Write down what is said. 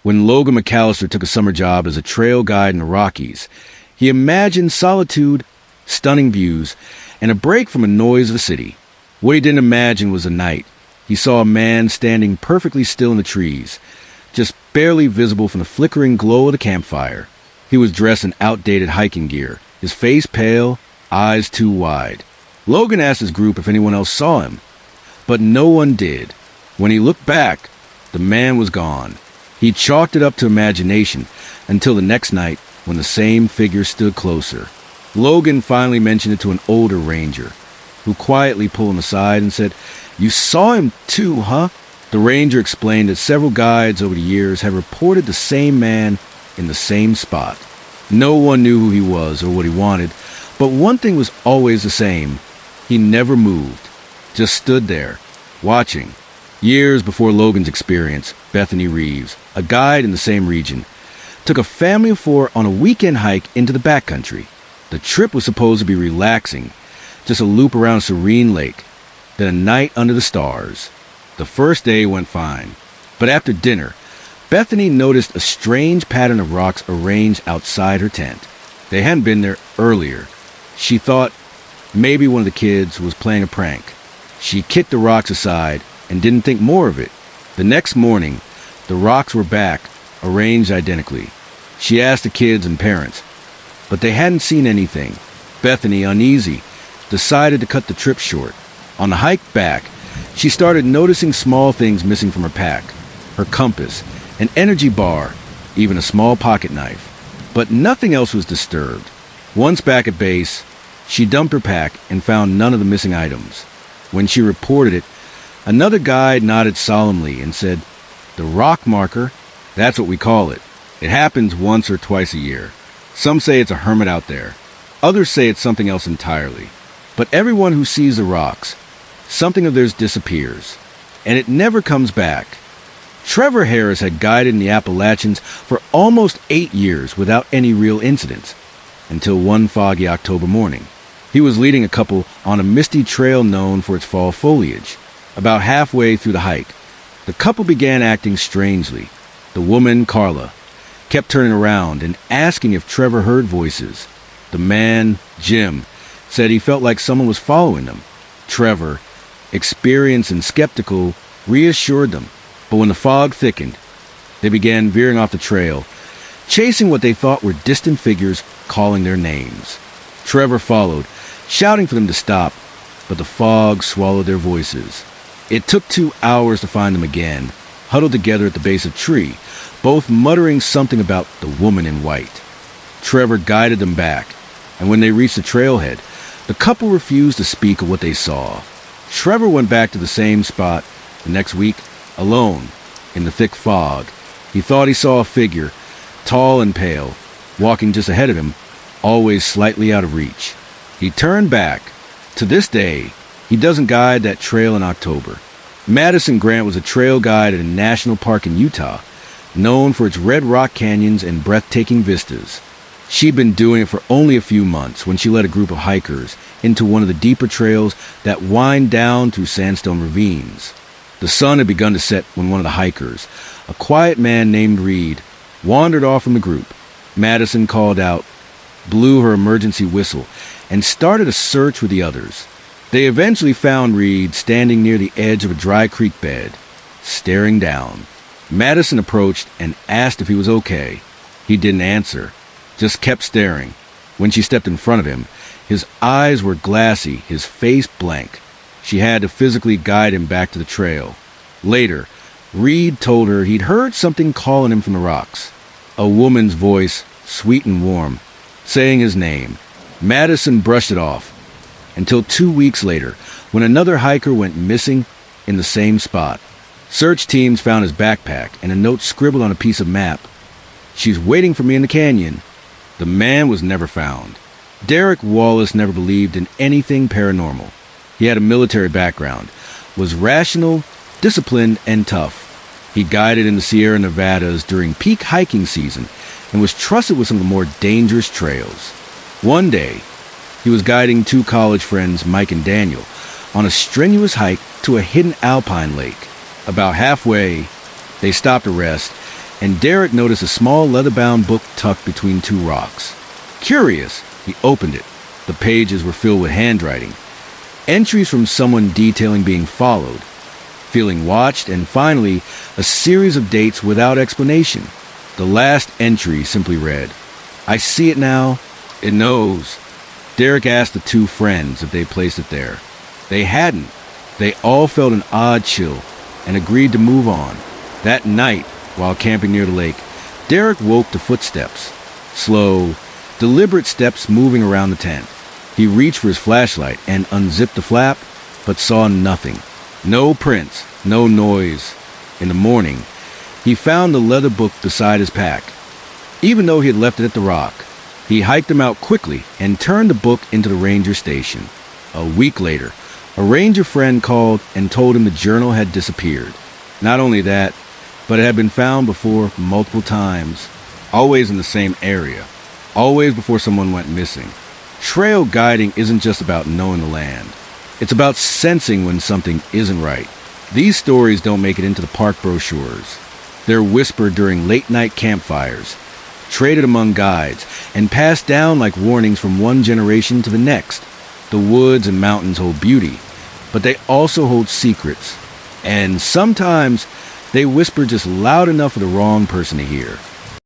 When Logan McAllister took a summer job as a trail guide in the Rockies, he imagined solitude, stunning views, and a break from the noise of the city. What he didn't imagine was a night. He saw a man standing perfectly still in the trees, just barely visible from the flickering glow of the campfire. He was dressed in outdated hiking gear, his face pale, eyes too wide. Logan asked his group if anyone else saw him, but no one did. When he looked back, the man was gone. He chalked it up to imagination until the next night when the same figure stood closer. Logan finally mentioned it to an older ranger, who quietly pulled him aside and said, "You saw him too, huh?" The ranger explained that several guides over the years had reported the same man in the same spot. No one knew who he was or what he wanted, but one thing was always the same. He never moved, just stood there, watching. Years before Logan's experience, Bethany Reeves, a guide in the same region, took a family of 4 on a weekend hike into the backcountry. The trip was supposed to be relaxing, just a loop around a serene lake, then a night under the stars. The first day went fine, but after dinner, Bethany noticed a strange pattern of rocks arranged outside her tent. They hadn't been there earlier. She thought maybe one of the kids was playing a prank. She kicked the rocks aside and didn't think more of it. The next morning, the rocks were back, arranged identically. She asked the kids and parents, but they hadn't seen anything. Bethany, uneasy, decided to cut the trip short. On the hike back, she started noticing small things missing from her pack. Her compass, an energy bar, even a small pocket knife. But nothing else was disturbed. Once back at base, she dumped her pack and found none of the missing items. When she reported it, another guide nodded solemnly and said, "The rock marker, that's what we call it. It happens once or twice a year. Some say it's a hermit out there. Others say it's something else entirely. But everyone who sees the rocks, something of theirs disappears, and it never comes back." Trevor Harris had guided in the Appalachians for almost 8 years without any real incidents, until one foggy October morning. He was leading a couple on a misty trail known for its fall foliage. About halfway through the hike, the couple began acting strangely. The woman, Carla, kept turning around and asking if Trevor heard voices. The man, Jim, said he felt like someone was following them. Trevor, experienced and skeptical, reassured them. But when the fog thickened, they began veering off the trail, chasing what they thought were distant figures calling their names. Trevor followed, shouting for them to stop, but the fog swallowed their voices. It took 2 hours to find them again, huddled together at the base of a tree, both muttering something about the woman in white. Trevor guided them back, and when they reached the trailhead, the couple refused to speak of what they saw. Trevor went back to the same spot the next week, alone, in the thick fog. He thought he saw a figure, tall and pale, walking just ahead of him, always slightly out of reach. He turned back. To this day, he doesn't guide that trail in October. Madison Grant was a trail guide at a national park in Utah, known for its red rock canyons and breathtaking vistas. She'd been doing it for only a few months when she led a group of hikers into one of the deeper trails that wind down through sandstone ravines. The sun had begun to set when one of the hikers, a quiet man named Reed, wandered off from the group. Madison called out, blew her emergency whistle, and started a search with the others. They eventually found Reed standing near the edge of a dry creek bed, staring down. Madison approached and asked if he was okay. He didn't answer, just kept staring. When she stepped in front of him, his eyes were glassy, his face blank. She had to physically guide him back to the trail. Later, Reed told her he'd heard something calling him from the rocks. A woman's voice, sweet and warm, saying his name. Madison brushed it off, until 2 weeks later, when another hiker went missing in the same spot. Search teams found his backpack and a note scribbled on a piece of map. "She's waiting for me in the canyon." The man was never found. Derek Wallace never believed in anything paranormal. He had a military background, was rational, disciplined, and tough. He guided in the Sierra Nevadas during peak hiking season and was trusted with some of the more dangerous trails. One day, he was guiding 2 college friends, Mike and Daniel, on a strenuous hike to a hidden alpine lake. About halfway, they stopped to rest, and Derek noticed a small leather-bound book tucked between two rocks. Curious, he opened it. The pages were filled with handwriting, entries from someone detailing being followed, feeling watched, and finally, a series of dates without explanation. The last entry simply read, "I see it now. It knows." Derek asked the two friends if they placed it there. They hadn't. They all felt an odd chill and agreed to move on. That night, while camping near the lake, Derek woke to footsteps. Slow, deliberate steps moving around the tent. He reached for his flashlight and unzipped the flap, but saw nothing. No prints, no noise. In the morning, he found the leather book beside his pack. Even though he had left it at the rock, he hiked him out quickly and turned the book into the ranger station. A week later, a ranger friend called and told him the journal had disappeared. Not only that, but it had been found before multiple times, always in the same area, always before someone went missing. Trail guiding isn't just about knowing the land. It's about sensing when something isn't right. These stories don't make it into the park brochures. They're whispered during late-night campfires, traded among guides, and passed down like warnings from one generation to the next. The woods and mountains hold beauty, but they also hold secrets. And sometimes they whisper just loud enough for the wrong person to hear.